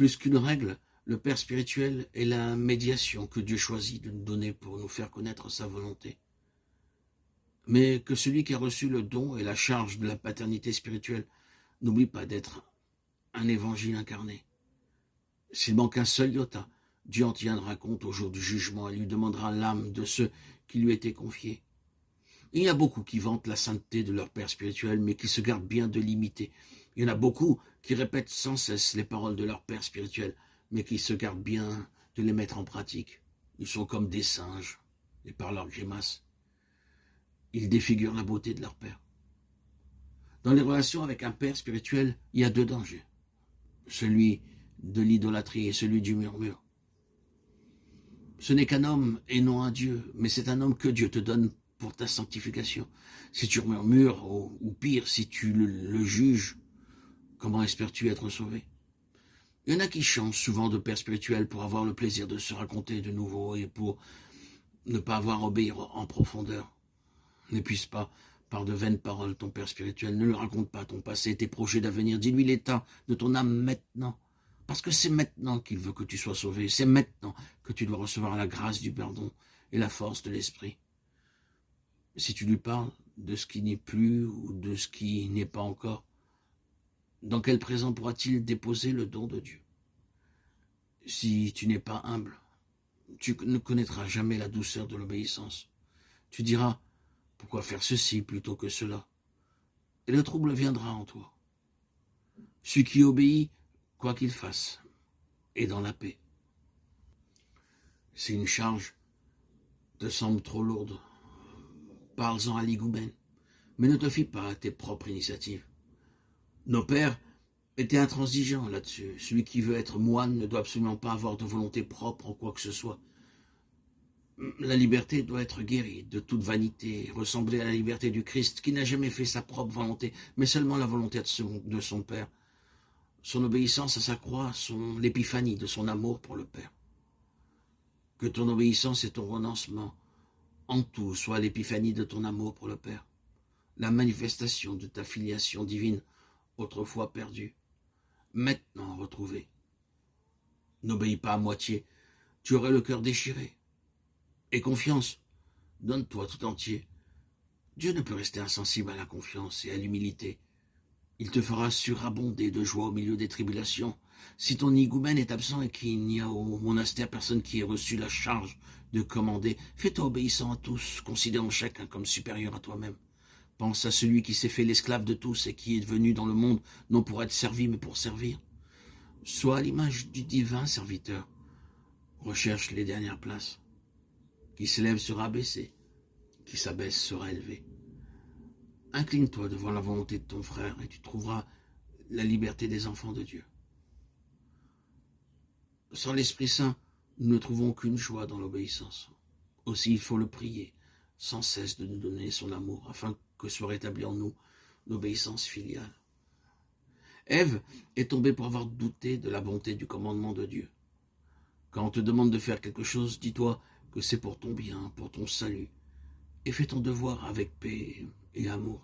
Plus qu'une règle, le Père spirituel est la médiation que Dieu choisit de nous donner pour nous faire connaître sa volonté. Mais que celui qui a reçu le don et la charge de la paternité spirituelle n'oublie pas d'être un évangile incarné. S'il manque un seul iota, Dieu en tiendra compte au jour du jugement et lui demandera l'âme de ceux qui lui étaient confiés. Il y a beaucoup qui vantent la sainteté de leur père spirituel, mais qui se gardent bien de l'imiter. Il y en a beaucoup qui répètent sans cesse les paroles de leur père spirituel, mais qui se gardent bien de les mettre en pratique. Ils sont comme des singes, et par leurs grimaces, ils défigurent la beauté de leur père. Dans les relations avec un père spirituel, il y a deux dangers. Celui de l'idolâtrie et celui du murmure. Ce n'est qu'un homme et non un Dieu, mais c'est un homme que Dieu te donne pour ta sanctification. Si tu murmures, ou pire, si tu le juges, comment espères-tu être sauvé? Il y en a qui changent souvent de père spirituel pour avoir le plaisir de se raconter de nouveau et pour ne pas avoir à obéir en profondeur. N'épuise pas par de vaines paroles ton père spirituel. Ne lui raconte pas ton passé, tes projets d'avenir. Dis-lui l'état de ton âme maintenant. Parce que c'est maintenant qu'il veut que tu sois sauvé. C'est maintenant que tu dois recevoir la grâce du pardon et la force de l'esprit. Si tu lui parles de ce qui n'est plus ou de ce qui n'est pas encore, dans quel présent pourra-t-il déposer le don de Dieu? Si tu n'es pas humble, tu ne connaîtras jamais la douceur de l'obéissance. Tu diras, pourquoi faire ceci plutôt que cela? Et le trouble viendra en toi. Celui qui obéit, quoi qu'il fasse, est dans la paix. Si une charge te semble trop lourde, parle-en à l'higoumène, mais ne te fie pas à tes propres initiatives. Nos pères étaient intransigeants là-dessus. Celui qui veut être moine ne doit absolument pas avoir de volonté propre en quoi que ce soit. La liberté doit être guérie de toute vanité, ressembler à la liberté du Christ, qui n'a jamais fait sa propre volonté, mais seulement la volonté de son Père. Son obéissance à sa croix, l'épiphanie de son amour pour le Père. Que ton obéissance et ton renoncement, en tout, soient l'épiphanie de ton amour pour le Père, la manifestation de ta filiation divine, autrefois perdue, maintenant retrouvée. N'obéis pas à moitié, tu aurais le cœur déchiré. Et confiance, donne-toi tout entier. Dieu ne peut rester insensible à la confiance et à l'humilité. Il te fera surabonder de joie au milieu des tribulations. Si ton higoumène est absent et qu'il n'y a au monastère personne qui ait reçu la charge de commander, fais-toi obéissant à tous, considérant chacun comme supérieur à toi-même. Pense à celui qui s'est fait l'esclave de tous et qui est venu dans le monde non pour être servi mais pour servir. Sois à l'image du divin serviteur. Recherche les dernières places. Qui s'élève sera abaissé, qui s'abaisse sera élevé. Incline-toi devant la volonté de ton frère et tu trouveras la liberté des enfants de Dieu. Sans l'Esprit Saint, nous ne trouvons aucune joie dans l'obéissance. Aussi, il faut le prier sans cesse de nous donner son amour, afin que soit rétablie en nous l'obéissance filiale. Ève est tombée pour avoir douté de la bonté du commandement de Dieu. Quand on te demande de faire quelque chose, dis-toi que c'est pour ton bien, pour ton salut, et fais ton devoir avec paix et amour.